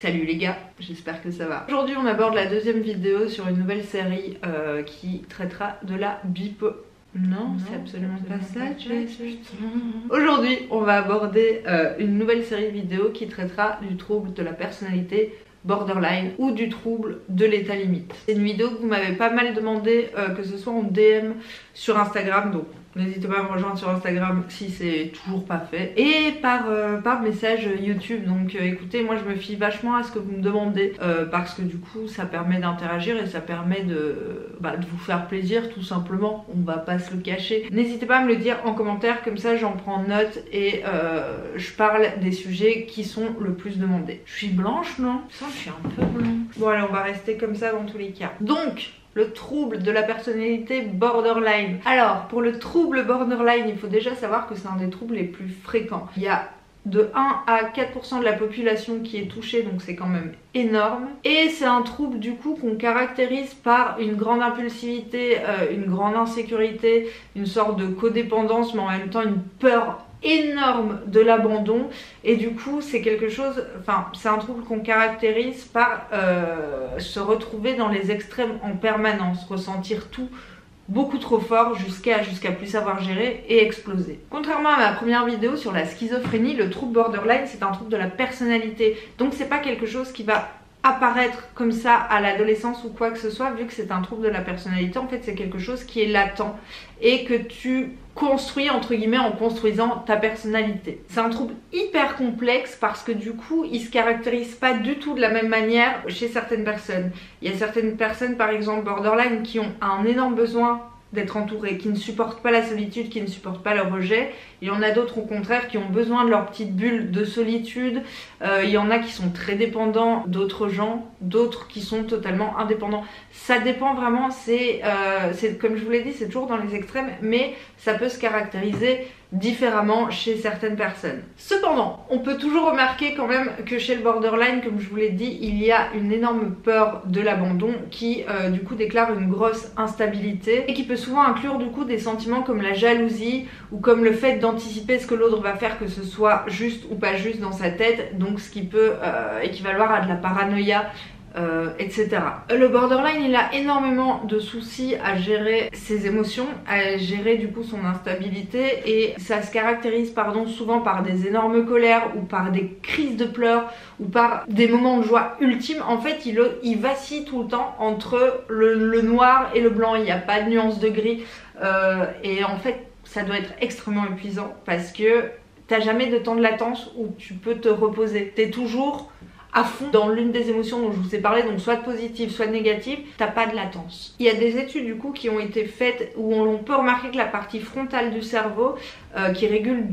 Salut les gars, j'espère que ça va. Aujourd'hui on aborde la deuxième vidéo sur une nouvelle série qui traitera de la Non, c'est absolument pas ça, Aujourd'hui on va aborder une nouvelle série vidéo qui traitera du trouble de la personnalité borderline ou du trouble de l'état limite. C'est une vidéo que vous m'avez pas mal demandé, que ce soit en DM sur Instagram, donc n'hésitez pas à me rejoindre sur Instagram si c'est toujours pas fait, et par message YouTube. Donc écoutez, moi je me fie vachement à ce que vous me demandez parce que du coup ça permet d'interagir et ça permet de vous faire plaisir tout simplement, on va pas se le cacher. N'hésitez pas à me le dire en commentaire, comme ça j'en prends note et je parle des sujets qui sont le plus demandés. Je suis blanche, non? Ça, je suis un peu blanche. Bon allez, on va rester comme ça dans tous les cas. Donc le trouble de la personnalité borderline. Alors, pour le trouble borderline, il faut déjà savoir que c'est un des troubles les plus fréquents. Il y a de 1 à 4% de la population qui est touchée, donc c'est quand même énorme. Et c'est un trouble du coup qu'on caractérise par une grande impulsivité, une grande insécurité, une sorte de codépendance, mais en même temps une peur énorme de l'abandon. Et du coup c'est quelque chose, c'est un trouble qu'on caractérise par se retrouver dans les extrêmes en permanence, ressentir tout beaucoup trop fort jusqu'à plus savoir gérer et exploser. Contrairement à ma première vidéo sur la schizophrénie, le trouble borderline c'est un trouble de la personnalité, donc c'est pas quelque chose qui va apparaître comme ça à l'adolescence ou quoi que ce soit. Vu que c'est un trouble de la personnalité, en fait c'est quelque chose qui est latent et que tu construis entre guillemets en construisant ta personnalité. C'est un trouble hyper complexe parce que du coup il se caractérise pas du tout de la même manière chez certaines personnes. Il y a certaines personnes par exemple borderline qui ont un énorme besoin d'être entourés, qui ne supportent pas la solitude, qui ne supportent pas le rejet. Il y en a d'autres au contraire qui ont besoin de leur petite bulle de solitude. Il y en a qui sont très dépendants d'autres gens, d'autres qui sont totalement indépendants. Ça dépend vraiment, c'est comme je vous l'ai dit, c'est toujours dans les extrêmes, mais ça peut se caractériser différemment chez certaines personnes. Cependant, on peut toujours remarquer quand même que chez le borderline, comme je vous l'ai dit, il y a une énorme peur de l'abandon qui du coup déclare une grosse instabilité et qui peut souvent inclure du coup des sentiments comme la jalousie ou comme le fait d'anticiper ce que l'autre va faire, que ce soit juste ou pas juste dans sa tête, donc ce qui peut équivaloir à de la paranoïa, etc. Le borderline il a énormément de soucis à gérer ses émotions, à gérer du coup son instabilité, et ça se caractérise souvent par des énormes colères ou par des crises de pleurs ou par des moments de joie ultime. En fait il vacille tout le temps entre le noir et le blanc, il n'y a pas de nuance de gris et en fait ça doit être extrêmement épuisant parce que t'as jamais de temps de latence où tu peux te reposer, t'es toujours à fond dans l'une des émotions dont je vous ai parlé, donc soit positive soit négative, t'as pas de latence. Il y a des études du coup qui ont été faites où on peut remarquer que la partie frontale du cerveau qui régule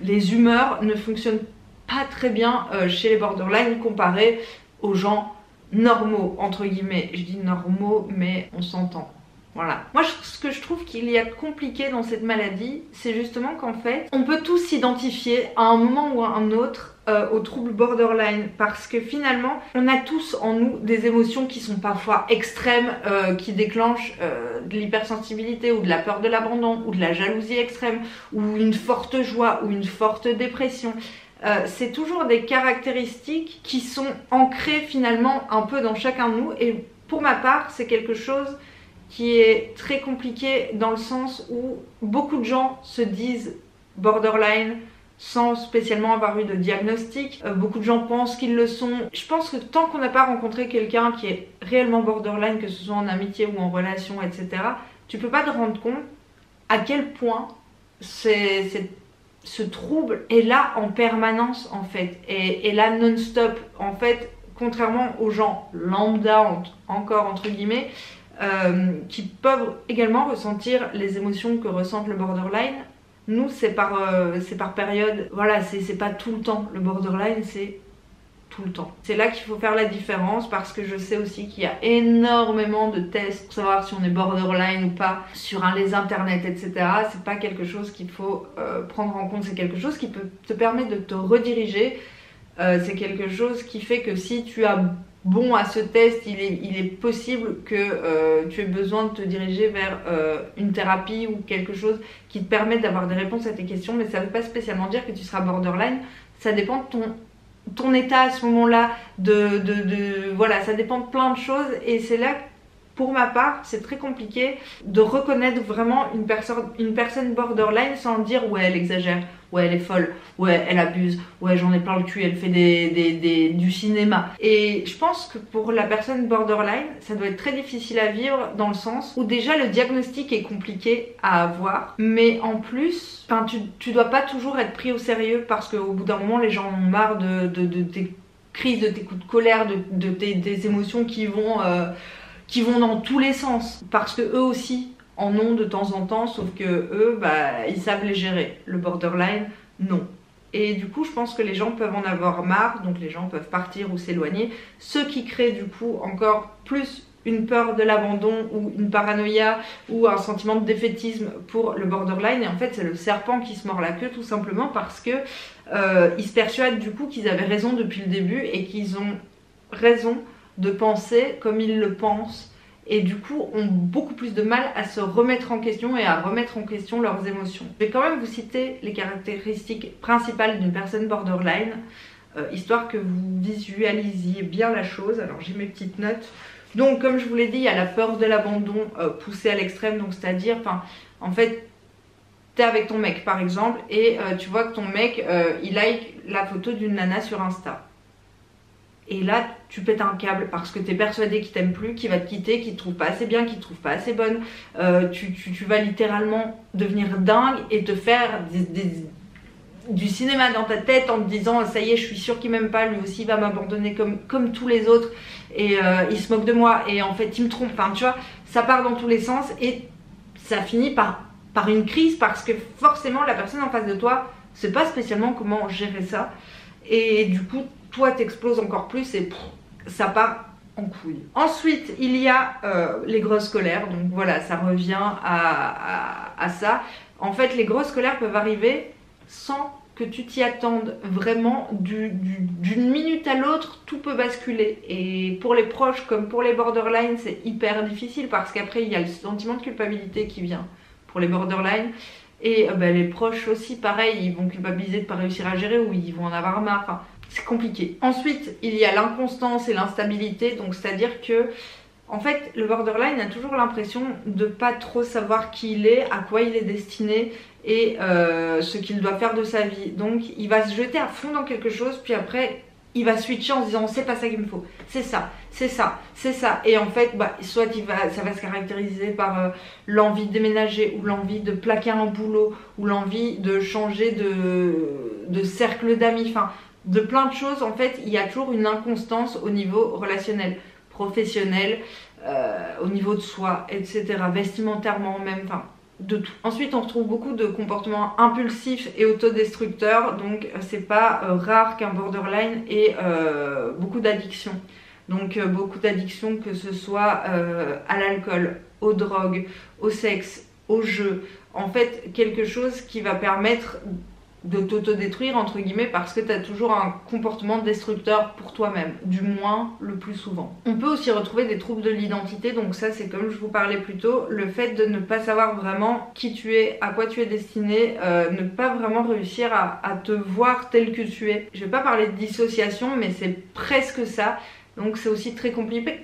les humeurs ne fonctionne pas très bien chez les borderline comparé aux gens normaux, entre guillemets. Je dis normaux mais on s'entend. Voilà. Moi, ce que je trouve qu'il y a de compliqué dans cette maladie, c'est justement qu'en fait, on peut tous s'identifier à un moment ou à un autre au trouble borderline, parce que finalement, on a tous en nous des émotions qui sont parfois extrêmes, qui déclenchent de l'hypersensibilité ou de la peur de l'abandon ou de la jalousie extrême ou une forte joie ou une forte dépression. C'est toujours des caractéristiques qui sont ancrées finalement un peu dans chacun de nous, et pour ma part, c'est quelque chose qui est très compliqué dans le sens où beaucoup de gens se disent borderline sans spécialement avoir eu de diagnostic. Beaucoup de gens pensent qu'ils le sont. Je pense que tant qu'on n'a pas rencontré quelqu'un qui est réellement borderline, que ce soit en amitié ou en relation, etc., tu peux pas te rendre compte à quel point ce trouble est là en permanence en fait, et là non-stop en fait, contrairement aux gens lambda encore entre guillemets, qui peuvent également ressentir les émotions que ressentent le borderline. Nous c'est par période, voilà, c'est pas tout le temps. Le borderline c'est tout le temps. C'est là qu'il faut faire la différence, parce que je sais aussi qu'il y a énormément de tests pour savoir si on est borderline ou pas sur les internets, etc. C'est pas quelque chose qu'il faut prendre en compte, c'est quelque chose qui peut te permettre de te rediriger. C'est quelque chose qui fait que si tu as bon à ce test, il est possible que tu aies besoin de te diriger vers une thérapie ou quelque chose qui te permette d'avoir des réponses à tes questions, mais ça ne veut pas spécialement dire que tu seras borderline. Ça dépend de ton ton état à ce moment-là, voilà, ça dépend de plein de choses et c'est là, pour ma part, c'est très compliqué de reconnaître vraiment une personne borderline sans dire ouais elle exagère, ouais elle est folle, ouais elle abuse, ouais j'en ai plein le cul, elle fait du cinéma. Et je pense que pour la personne borderline, ça doit être très difficile à vivre dans le sens où déjà le diagnostic est compliqué à avoir, mais en plus, tu dois pas toujours être pris au sérieux parce qu'au bout d'un moment les gens en ont marre de tes crises, de tes coups de colère, de tes émotions qui vont dans tous les sens, parce que eux aussi en ont de temps en temps, sauf que eux, bah, ils savent les gérer. Le borderline, non. Et du coup, je pense que les gens peuvent en avoir marre, donc les gens peuvent partir ou s'éloigner, ce qui crée du coup encore plus une peur de l'abandon ou une paranoïa ou un sentiment de défaitisme pour le borderline. Et en fait, c'est le serpent qui se mord la queue, tout simplement parce que ils se persuadent du coup qu'ils avaient raison depuis le début et qu'ils ont raison de penser comme ils le pensent et du coup ont beaucoup plus de mal à se remettre en question et à remettre en question leurs émotions. Je vais quand même vous citer les caractéristiques principales d'une personne borderline, histoire que vous visualisiez bien la chose. Alors j'ai mes petites notes. Donc comme je vous l'ai dit, il y a la peur de l'abandon poussée à l'extrême, donc c'est-à-dire, en fait, t'es avec ton mec par exemple et tu vois que ton mec il like la photo d'une nana sur Insta. Et là, tu pètes un câble parce que t'es persuadé qu'il t'aime plus, qu'il va te quitter, qu'il te trouve pas assez bien, qu'il te trouve pas assez bonne. Tu vas littéralement devenir dingue et te faire du cinéma dans ta tête en te disant ça y est, je suis sûre qu'il m'aime pas, lui aussi il va m'abandonner comme tous les autres et il se moque de moi et en fait il me trompe. Enfin, tu vois, ça part dans tous les sens et ça finit par une crise parce que forcément la personne en face de toi sait pas spécialement comment gérer ça et du coup toi t'exploses encore plus et ça part en couille. Ensuite il y a les grosses colères, donc voilà, ça revient à ça. En fait les grosses colères peuvent arriver sans que tu t'y attendes vraiment. D'une minute à l'autre tout peut basculer et pour les proches comme pour les borderline c'est hyper difficile parce qu'après il y a le sentiment de culpabilité qui vient pour les borderline et les proches aussi pareil, ils vont culpabiliser de ne pas réussir à gérer ou ils vont en avoir marre. Enfin, c'est compliqué. Ensuite, il y a l'inconstance et l'instabilité, donc c'est-à-dire que en fait, le borderline a toujours l'impression de pas trop savoir qui il est, à quoi il est destiné et ce qu'il doit faire de sa vie. Donc, il va se jeter à fond dans quelque chose, puis après, il va switcher en se disant c'est pas ça qu'il me faut, c'est ça, c'est ça, c'est ça. Et en fait, soit ça va se caractériser par l'envie de déménager ou l'envie de plaquer un boulot ou l'envie de changer de cercle d'amis, enfin de plein de choses. En fait, il y a toujours une inconstance au niveau relationnel, professionnel, au niveau de soi, etc. Vestimentairement même, enfin de tout. Ensuite on retrouve beaucoup de comportements impulsifs et autodestructeurs, donc c'est pas rare qu'un borderline ait beaucoup d'addictions. Donc beaucoup d'addictions, que ce soit à l'alcool, aux drogues, au sexe, au jeu. En fait quelque chose qui va permettre de t'autodétruire entre guillemets parce que tu as toujours un comportement destructeur pour toi-même, du moins le plus souvent. On peut aussi retrouver des troubles de l'identité, donc ça c'est comme je vous parlais plus tôt, le fait de ne pas savoir vraiment qui tu es, à quoi tu es destiné, ne pas vraiment réussir à te voir tel que tu es. Je vais pas parler de dissociation mais c'est presque ça, donc c'est aussi très compliqué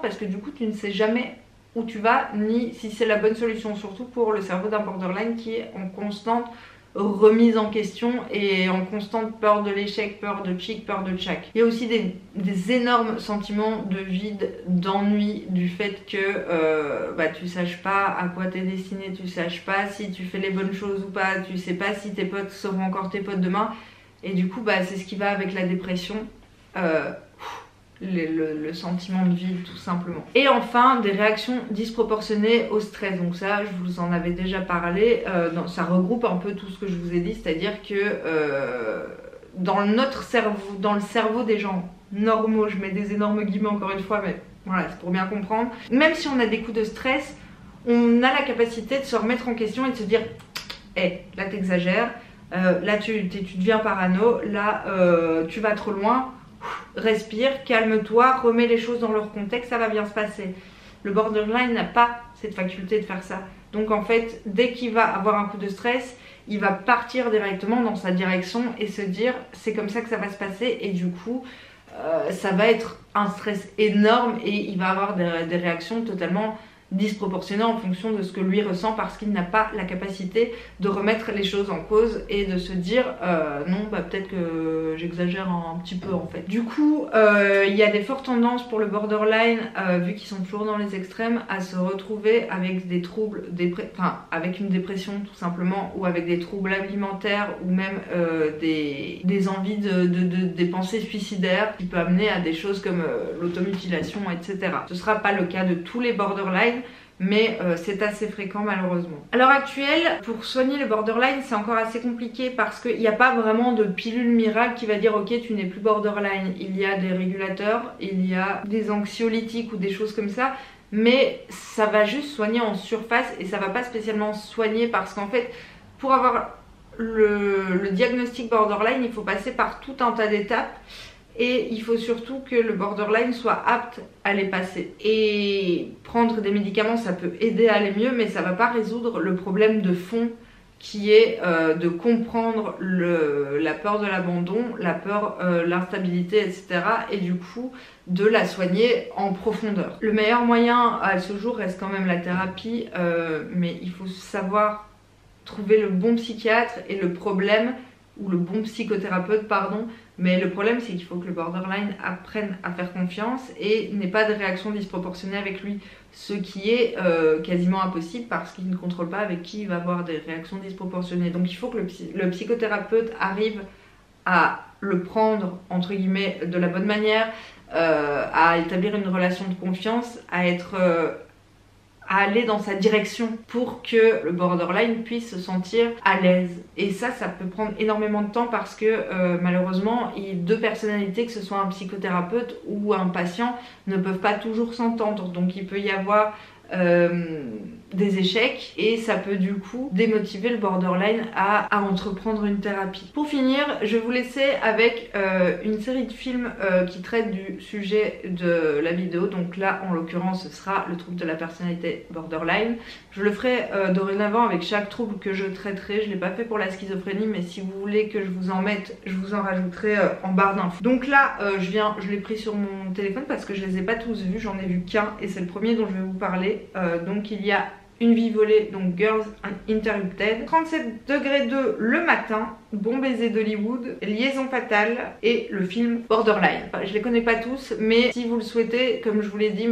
parce que du coup tu ne sais jamais où tu vas ni si c'est la bonne solution, surtout pour le cerveau d'un borderline qui est en constante remise en question et en constante peur de l'échec, peur de chic, peur de tchac. Il y a aussi des énormes sentiments de vide, d'ennui, du fait que tu saches pas à quoi t'es destiné, tu saches pas si tu fais les bonnes choses ou pas, tu sais pas si tes potes seront encore tes potes demain et du coup c'est ce qui va avec la dépression. Le sentiment de vide tout simplement. Et enfin des réactions disproportionnées au stress, donc ça je vous en avais déjà parlé, ça regroupe un peu tout ce que je vous ai dit, c'est à dire que dans notre cerveau, dans le cerveau des gens normaux, je mets des énormes guillemets encore une fois mais voilà c'est pour bien comprendre, même si on a des coups de stress on a la capacité de se remettre en question et de se dire là t'exagères, là tu deviens parano, là tu vas trop loin, respire, calme-toi, remets les choses dans leur contexte, ça va bien se passer. Le borderline n'a pas cette faculté de faire ça. Donc en fait, dès qu'il va avoir un coup de stress, il va partir directement dans sa direction et se dire c'est comme ça que ça va se passer, et du coup ça va être un stress énorme et il va avoir des réactions totalement disproportionné en fonction de ce que lui ressent, parce qu'il n'a pas la capacité de remettre les choses en cause et de se dire non bah peut-être que j'exagère un petit peu en fait. Du coup il y a des fortes tendances pour le borderline, vu qu'ils sont toujours dans les extrêmes, à se retrouver avec des troubles, avec une dépression tout simplement, ou avec des troubles alimentaires, ou même des envies des pensées suicidaires qui peut amener à des choses comme l'automutilation, etc. Ce sera pas le cas de tous les borderline, mais c'est assez fréquent malheureusement. À l'heure actuelle, pour soigner le borderline, c'est encore assez compliqué parce qu'il n'y a pas vraiment de pilule miracle qui va dire ok tu n'es plus borderline. Il y a des régulateurs, il y a des anxiolytiques ou des choses comme ça, mais ça va juste soigner en surface et ça va pas spécialement soigner, parce qu'en fait pour avoir le diagnostic borderline, il faut passer par tout un tas d'étapes. Et il faut surtout que le borderline soit apte à les passer. Et prendre des médicaments, ça peut aider à aller mieux, mais ça va pas résoudre le problème de fond qui est de comprendre la peur de l'abandon, la peur, l'instabilité, etc. Et du coup, de la soigner en profondeur. Le meilleur moyen à ce jour reste quand même la thérapie, mais il faut savoir trouver le bon psychiatre et le problème, ou le bon psychothérapeute pardon, mais le problème c'est qu'il faut que le borderline apprenne à faire confiance et n'ait pas de réaction disproportionnée avec lui, ce qui est quasiment impossible parce qu'il ne contrôle pas avec qui il va avoir des réactions disproportionnées. Donc il faut que le psychothérapeute arrive à le prendre entre guillemets de la bonne manière, à établir une relation de confiance, à aller dans sa direction pour que le borderline puisse se sentir à l'aise. Et ça peut prendre énormément de temps parce que malheureusement, deux personnalités, que ce soit un psychothérapeute ou un patient, ne peuvent pas toujours s'entendre. Donc il peut y avoir des échecs et ça peut du coup démotiver le borderline à entreprendre une thérapie. Pour finir, je vais vous laisser avec une série de films qui traitent du sujet de la vidéo. Donc là en l'occurrence ce sera le trouble de la personnalité borderline. Je le ferai dorénavant avec chaque trouble que je traiterai. Je l'ai pas fait pour la schizophrénie, mais si vous voulez que je vous en mette, je vous en rajouterai en barre d'infos. Donc là je l'ai pris sur mon téléphone parce que je les ai pas tous vus, j'en ai vu qu'un et c'est le premier dont je vais vous parler. Donc il y a Une vie volée, donc Girls Interrupted, 37°2 le matin, Bon baiser d'Hollywood, Liaison fatale et le film Borderline. Enfin, je les connais pas tous, mais si vous le souhaitez, comme je vous l'ai dit,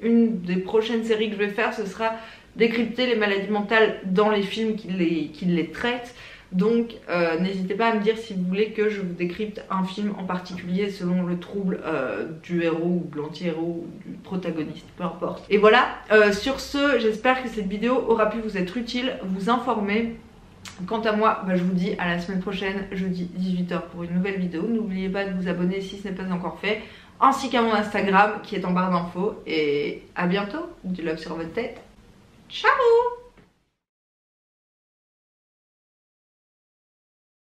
une des prochaines séries que je vais faire, ce sera décrypter les maladies mentales dans les films qui les traitent. Donc n'hésitez pas à me dire si vous voulez que je vous décrypte un film en particulier selon le trouble du héros ou de l'anti-héros ou du protagoniste, peu importe. Et voilà, sur ce, j'espère que cette vidéo aura pu vous être utile, vous informer. Quant à moi, je vous dis à la semaine prochaine, jeudi 18h pour une nouvelle vidéo. N'oubliez pas de vous abonner si ce n'est pas encore fait, ainsi qu'à mon Instagram qui est en barre d'infos. Et à bientôt, du love sur votre tête. Ciao!